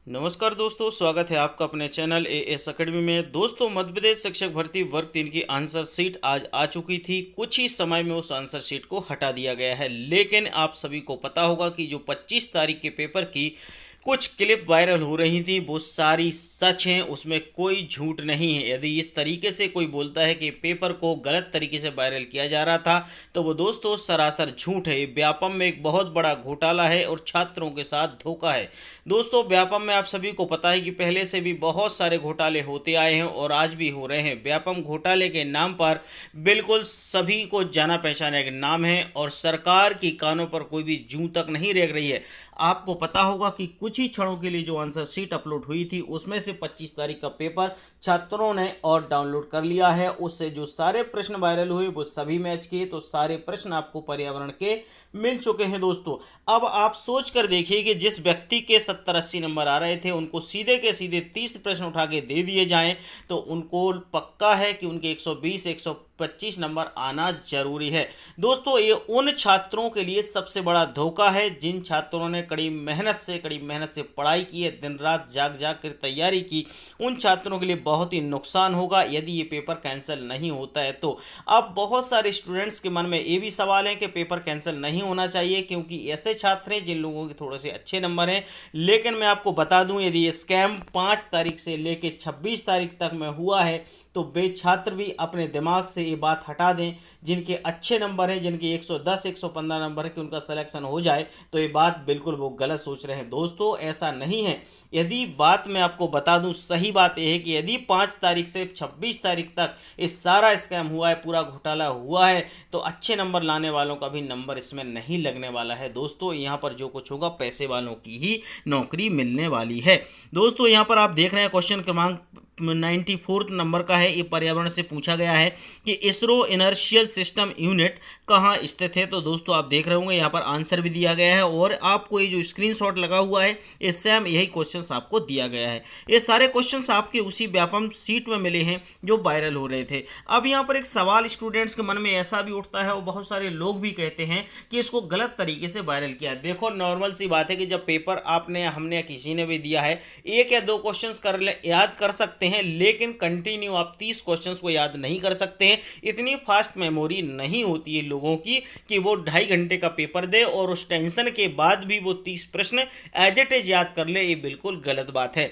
नमस्कार दोस्तों, स्वागत है आपका अपने चैनल एएस अकेडमी में। दोस्तों, मध्य प्रदेश शिक्षक भर्ती वर्ग 3 की आंसर शीट आज आ चुकी थी। कुछ ही समय में उस आंसर शीट को हटा दिया गया है, लेकिन आप सभी को पता होगा कि जो 25 तारीख के पेपर की कुछ क्लिप वायरल हो रही थी वो सारी सच हैं, उसमें कोई झूठ नहीं है। यदि इस तरीके से कोई बोलता है कि पेपर को गलत तरीके से वायरल किया जा रहा था तो वो दोस्तों सरासर झूठ है। ये व्यापम में एक बहुत बड़ा घोटाला है और छात्रों के साथ धोखा है। दोस्तों, व्यापम में आप सभी को पता है कि पहले से भी बहुत सारे घोटाले होते आए हैं और आज भी हो रहे हैं। व्यापम घोटाले के नाम पर बिल्कुल सभी को जाना पहचाना एक नाम है और सरकार की कानों पर कोई भी जूं तक नहीं रेंग रही है। आपको पता होगा कि कुछ ही क्षणों के लिए जो आंसर शीट अपलोड हुई थी उसमें से 25 तारीख का पेपर छात्रों ने और डाउनलोड कर लिया है। उससे जो सारे प्रश्न वायरल हुए वो सभी मैच किए, तो सारे प्रश्न आपको पर्यावरण के मिल चुके हैं। दोस्तों, अब आप सोच कर देखिए कि जिस व्यक्ति के 70-80 नंबर आ रहे थे उनको सीधे के सीधे 30 प्रश्न उठा के दे दिए जाएं तो उनको पक्का है कि उनके 120-125 नंबर आना जरूरी है। दोस्तों, ये उन छात्रों के लिए सबसे बड़ा धोखा है जिन छात्रों ने कड़ी मेहनत से पढ़ाई की है, दिन रात जाग जाग कर तैयारी की। उन छात्रों के लिए बहुत ही नुकसान होगा यदि ये पेपर कैंसिल नहीं होता है तो। अब बहुत सारे स्टूडेंट्स के मन में ये भी सवाल है कि पेपर कैंसिल नहीं होना चाहिए क्योंकि ऐसे छात्र हैं जिन लोगों के थोड़े से अच्छे नंबर हैं। लेकिन मैं आपको बता दूं, यदि ये स्कैम 5 तारीख से लेकर 26 तारीख तक में हुआ है तो वे छात्र भी अपने दिमाग से ये बात हटा दें। जिनके अच्छे नंबर हैं, जिनके 110-115 नंबर है कि उनका सिलेक्शन हो जाए, तो ये बात बिल्कुल वो गलत सोच रहे हैं। दोस्तों, ऐसा नहीं है। यदि बात मैं आपको बता दूं, सही बात यह है कि यदि 5 तारीख से 26 तारीख तक ये सारा स्कैम हुआ है, पूरा घोटाला हुआ है, तो अच्छे नंबर लाने वालों का भी नंबर इसमें नहीं लगने वाला है। दोस्तों, यहाँ पर जो कुछ होगा पैसे वालों की ही नौकरी मिलने वाली है। दोस्तों, यहाँ पर आप देख रहे हैं क्वेश्चन क्रमांक 94 नंबर का है। ये पर्यावरण से पूछा गया है कि इसरो इनर्शियल सिस्टम यूनिट कहाँ स्थित है। तो दोस्तों, आप देख रहे होंगे यहाँ पर आंसर भी दिया गया है और आपको ये जो स्क्रीनशॉट लगा हुआ है इस सेम यही क्वेश्चंस आपको दिया गया है। ये सारे क्वेश्चंस आपके उसी व्यापम सीट में मिले हैं जो वायरल हो रहे थे। अब यहाँ पर एक सवाल स्टूडेंट्स के मन में ऐसा भी उठता है और बहुत सारे लोग भी कहते हैं कि इसको गलत तरीके से वायरल किया। देखो, नॉर्मल सी बात है कि जब पेपर आपने हमने किसी ने भी दिया है, 1 या 2 क्वेश्चंस याद कर सकते हैं, लेकिन कंटिन्यू आप 30 क्वेश्चंस को याद नहीं कर सकते हैं। इतनी फास्ट मेमोरी नहीं होती है लोगों की कि वो 2.5 घंटे का पेपर दे और उस टेंशन के बाद भी वो 30 प्रश्न एज इट इज याद कर ले। ये बिल्कुल गलत बात है।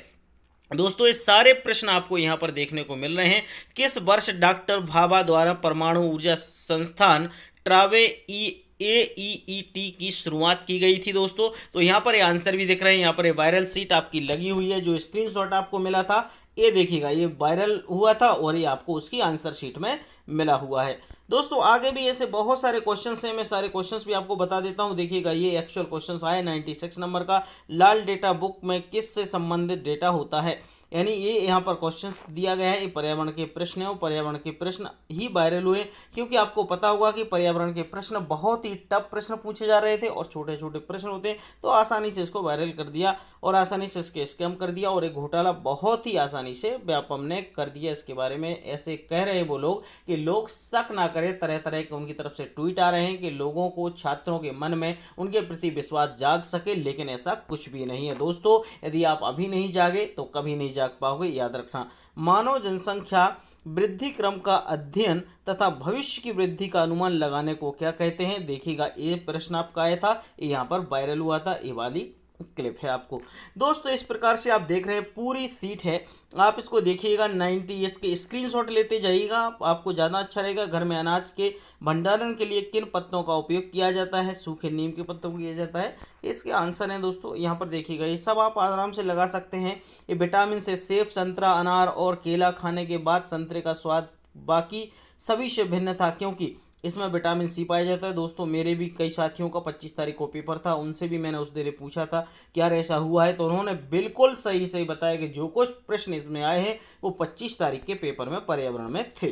दोस्तों, ये सारे प्रश्न आपको यहाँ पर देखने को मिल रहे हैं। किस वर्ष डॉक्टर भाभा द्वारा परमाणु ऊर्जा संस्थान ट्रावे AEET की शुरुआत की गई थी। दोस्तों, तो यहाँ पर ये आंसर भी दिख रहे हैं। यहाँ पर ये वायरल सीट आपकी लगी हुई है। जो स्क्रीनशॉट आपको मिला था ये देखिएगा, ये वायरल हुआ था और ये आपको उसकी आंसर शीट में मिला हुआ है। दोस्तों, आगे भी ऐसे बहुत सारे क्वेश्चंस हैं, मैं सारे क्वेश्चंस भी आपको बता देता हूं। देखिएगा, ये एक्चुअल क्वेश्चंस आए 96 नंबर का। लाल डेटा बुक में किस से संबंधित डेटा होता है, यानी ये यहाँ पर क्वेश्चंस दिया गया है। ये पर्यावरण के प्रश्न है और पर्यावरण के प्रश्न ही वायरल हुए क्योंकि आपको पता होगा कि पर्यावरण के प्रश्न बहुत ही टफ प्रश्न पूछे जा रहे थे और छोटे छोटे प्रश्न होते हैं, तो आसानी से इसको वायरल कर दिया और आसानी से इसके स्कैम कर दिया और एक घोटाला बहुत ही आसानी से व्यापम ने कर दिया। इसके बारे में ऐसे कह रहे हैं वो लोग कि लोग शक ना करें। तरह तरह के उनकी तरफ से ट्वीट आ रहे हैं कि लोगों को, छात्रों के मन में उनके प्रति विश्वास जाग सके, लेकिन ऐसा कुछ भी नहीं है। दोस्तों, यदि आप अभी नहीं जागे तो कभी नहीं जाग पाओगे, याद रखना। मानव जनसंख्या वृद्धि क्रम का अध्ययन तथा भविष्य की वृद्धि का अनुमान लगाने को क्या कहते हैं। देखिएगा, ये प्रश्न आपका आया था, ये यहाँ पर वायरल हुआ था, ये वाली क्लिप है आपको। दोस्तों, इस प्रकार से आप देख रहे हैं पूरी सीट है। आप इसको देखिएगा, 90 इसके स्क्रीनशॉट लेते जाइएगा, आपको ज़्यादा अच्छा रहेगा। घर में अनाज के भंडारण के लिए किन पत्तों का उपयोग किया जाता है, सूखे नीम के पत्तों को किया जाता है। इसके आंसर हैं दोस्तों, यहाँ पर देखिएगा, ये सब आप आराम से लगा सकते हैं। ये विटामिन से सेब, संतरा, अनार और केला खाने के बाद संतरे का स्वाद बाकी सभी से भिन्न था क्योंकि इसमें विटामिन सी पाया जाता है। दोस्तों, मेरे भी कई साथियों का 25 तारीख को पेपर था, उनसे भी मैंने उस देर पूछा था क्या ऐसा हुआ है, तो उन्होंने बिल्कुल सही सही बताया कि जो कुछ प्रश्न इसमें आए हैं वो 25 तारीख के पेपर में पर्यावरण में थे।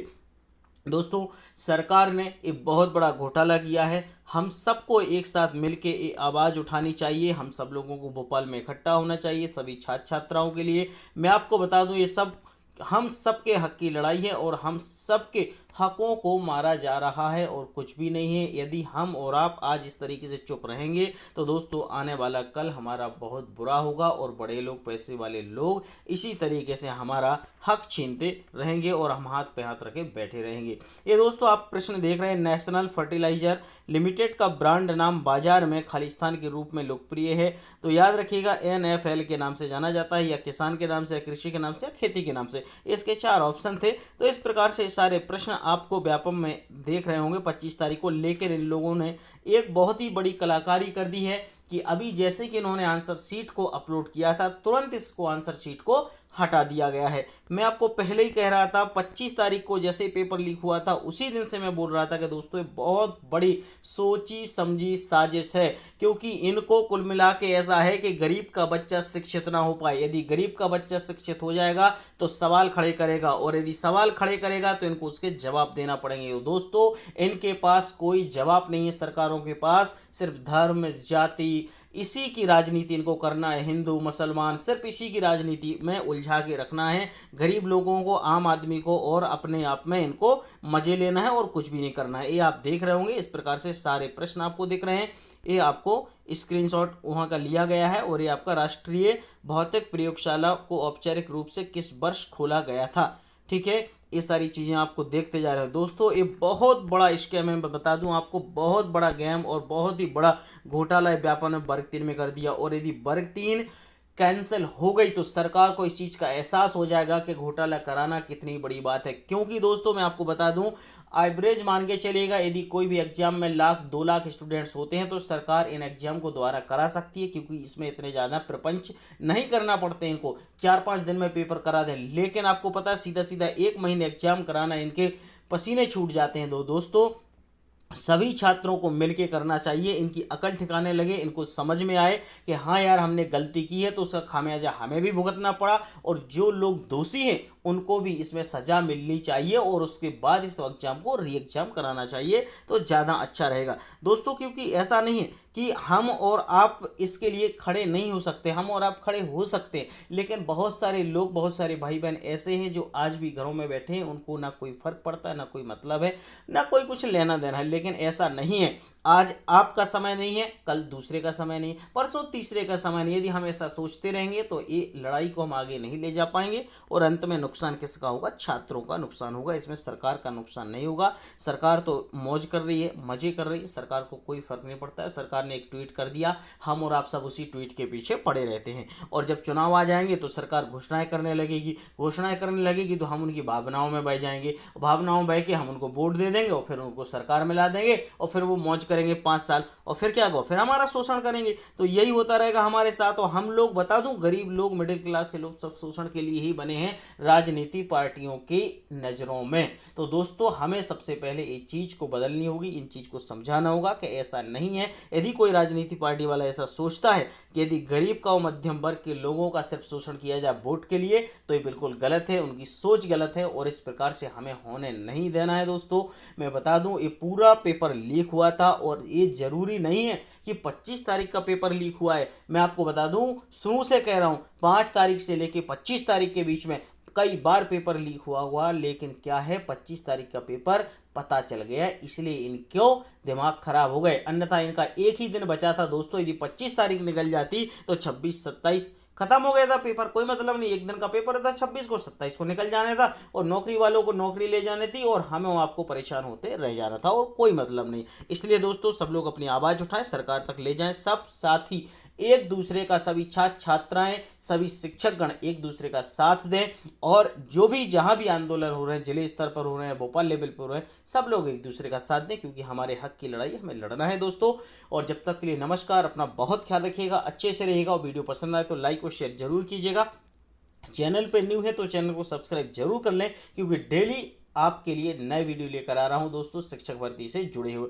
दोस्तों, सरकार ने एक बहुत बड़ा घोटाला किया है। हम सबको एक साथ मिलके ये आवाज़ उठानी चाहिए। हम सब लोगों को भोपाल में इकट्ठा होना चाहिए, सभी छात्र छात्राओं के लिए। मैं आपको बता दूं, ये सब हम सबके हक की लड़ाई है और हम सबके हकों को मारा जा रहा है और कुछ भी नहीं है। यदि हम और आप आज इस तरीके से चुप रहेंगे तो दोस्तों आने वाला कल हमारा बहुत बुरा होगा और बड़े लोग, पैसे वाले लोग इसी तरीके से हमारा हक छीनते रहेंगे और हम हाथ पे हाथ रखे बैठे रहेंगे। ये दोस्तों आप प्रश्न देख रहे हैं, नेशनल फर्टिलाइजर लिमिटेड का ब्रांड नाम बाजार में खालिस्तान के रूप में लोकप्रिय है। तो याद रखिएगा NFL के नाम से जाना जाता है, या किसान के नाम से, या कृषि के नाम से, या खेती के नाम से। इसके 4 ऑप्शन थे। तो इस प्रकार से सारे प्रश्न आपको व्यापम में देख रहे होंगे 25 तारीख को। लेकर इन लोगों ने एक बहुत ही बड़ी कलाकारी कर दी है कि अभी जैसे कि इन्होंने आंसर शीट को अपलोड किया था, तुरंत इसको आंसर शीट को हटा दिया गया है। मैं आपको पहले ही कह रहा था, 25 तारीख को जैसे ही पेपर लीक हुआ था उसी दिन से मैं बोल रहा था कि दोस्तों ये बहुत बड़ी सोची समझी साजिश है, क्योंकि इनको कुल मिला के ऐसा है कि गरीब का बच्चा शिक्षित ना हो पाए। यदि गरीब का बच्चा शिक्षित हो जाएगा तो सवाल खड़े करेगा, और यदि सवाल खड़े करेगा तो इनको उसके जवाब देना पड़ेंगे। दोस्तों इनके पास कोई जवाब नहीं है, सरकारों के पास सिर्फ धर्म, जाति, इसी की राजनीति इनको करना है। हिंदू मुसलमान, सिर्फ इसी की राजनीति में उलझा के रखना है गरीब लोगों को, आम आदमी को, और अपने आप में इनको मजे लेना है और कुछ भी नहीं करना है। ये आप देख रहे होंगे, इस प्रकार से सारे प्रश्न आपको दिख रहे हैं। ये आपको स्क्रीनशॉट वहाँ का लिया गया है, और ये आपका राष्ट्रीय भौतिक प्रयोगशाला को औपचारिक रूप से किस वर्ष खोला गया था। ठीक है, ये सारी चीज़ें आपको देखते जा रहे हैं। दोस्तों ये बहुत बड़ा स्कैम है, मैं बता दूं आपको, बहुत बड़ा गेम और बहुत ही बड़ा घोटाला व्यापन ने वर्ग 3 में कर दिया। और यदि वर्ग 3 कैंसिल हो गई तो सरकार को इस चीज़ का एहसास हो जाएगा कि घोटाला कराना कितनी बड़ी बात है। क्योंकि दोस्तों मैं आपको बता दूं, एवरेज मान के चलिएगा, यदि कोई भी एग्जाम में 1,00,000-2,00,000 स्टूडेंट्स होते हैं तो सरकार इन एग्जाम को दोबारा करा सकती है, क्योंकि इसमें इतने ज़्यादा प्रपंच नहीं करना पड़ते इनको, 4-5 दिन में पेपर करा दें। लेकिन आपको पता है सीधा सीधा 1 महीने एग्जाम कराना, इनके पसीने छूट जाते हैं। दोस्तों सभी छात्रों को मिलके करना चाहिए, इनकी अकल ठिकाने लगे, इनको समझ में आए कि हाँ यार हमने गलती की है तो उसका खामियाजा हमें भी भुगतना पड़ा, और जो लोग दोषी हैं उनको भी इसमें सज़ा मिलनी चाहिए, और उसके बाद इस एग्जाम को री एग्जाम कराना चाहिए तो ज़्यादा अच्छा रहेगा दोस्तों। क्योंकि ऐसा नहीं है कि हम और आप इसके लिए खड़े नहीं हो सकते, हम और आप खड़े हो सकते हैं, लेकिन बहुत सारे लोग, बहुत सारे भाई बहन ऐसे हैं जो आज भी घरों में बैठे हैं, उनको ना कोई फ़र्क पड़ता है, ना कोई मतलब है, ना कोई कुछ लेना देना है। लेकिन ऐसा नहीं है, आज आपका समय नहीं है, कल दूसरे का समय नहीं, परसों तीसरे का समय नहीं। यदि हम ऐसा सोचते रहेंगे तो ये लड़ाई को हम आगे नहीं ले जा पाएंगे, और अंत में नुकसान किसका होगा? छात्रों का नुकसान होगा। इसमें सरकार का नुकसान नहीं होगा। सरकार तो मौज कर रही है, मजे कर रही है, सरकार को कोई फर्क नहीं पड़ता है। सरकार ने एक ट्वीट कर दिया, हम और आप सब उसी ट्वीट के पीछे पड़े रहते हैं, और जब चुनाव आ जाएंगे तो सरकार घोषणाएं करने लगेगी तो हम उनकी भावनाओं में बह जाएंगे, भावनाओं में बह के हम उनको वोट दे देंगे और फिर उनको सरकार में ला देंगे, और फिर वो मौज करेंगे 5 साल, और फिर क्या होगा? फिर हमारा शोषण करेंगे। तो यही होता रहेगा हमारे साथ। और हम लोग, बता दूं, गरीब लोग, मिडिल क्लास के लोग सब शोषण के लिए ही बने हैं राजनीति पार्टियों की नज़रों में। तो दोस्तों हमें सबसे पहले इस चीज़ को बदलनी होगी, इन चीज़ को समझाना होगा कि ऐसा नहीं है। यदि कोई राजनीति पार्टी वाला ऐसा सोचता है कि यदि गरीब का और मध्यम वर्ग के लोगों का सिर्फ शोषण किया जाए वोट के लिए, तो ये बिल्कुल गलत है, उनकी सोच गलत है, और इस प्रकार से हमें होने नहीं देना है। दोस्तों मैं बता दूं, ये पूरा पेपर लीक हुआ था, और ये जरूरी नहीं है कि 25 तारीख का पेपर लीक हुआ है। मैं आपको बता दूं, शुरू से कह रहा हूं, 5 तारीख से लेके 25 तारीख के बीच में कई बार पेपर लीक हुआ, लेकिन क्या है, 25 तारीख का पेपर पता चल गया, इसलिए इनको दिमाग खराब हो गए। अन्यथा इनका एक ही दिन बचा था दोस्तों, यदि 25 तारीख निकल जाती तो 26-27 खत्म हो गया था पेपर, कोई मतलब नहीं। एक दिन का पेपर था, 26 को, 27 को निकल जाने था, और नौकरी वालों को नौकरी ले जाने थी, और हमें आपको परेशान होते रह जाना था, और कोई मतलब नहीं। इसलिए दोस्तों सब लोग अपनी आवाज़ उठाएं, सरकार तक ले जाएं, सब साथी एक दूसरे का, सभी छात्र छात्राएं, सभी शिक्षकगण एक दूसरे का साथ दें, और जो भी जहां भी आंदोलन हो रहे हैं, जिले स्तर पर हो रहे हैं, भोपाल लेवल पर हो रहे हैं, सब लोग एक दूसरे का साथ दें, क्योंकि हमारे हक की लड़ाई हमें लड़ना है दोस्तों। और जब तक के लिए नमस्कार, अपना बहुत ख्याल रखिएगा, अच्छे से रहिएगा, और वीडियो पसंद आए तो लाइक और शेयर जरूर कीजिएगा। चैनल पर न्यू है तो चैनल को सब्सक्राइब जरूर कर लें, क्योंकि डेली आपके लिए नए वीडियो लेकर आ रहा हूं दोस्तों, शिक्षक भर्ती से जुड़े हुए।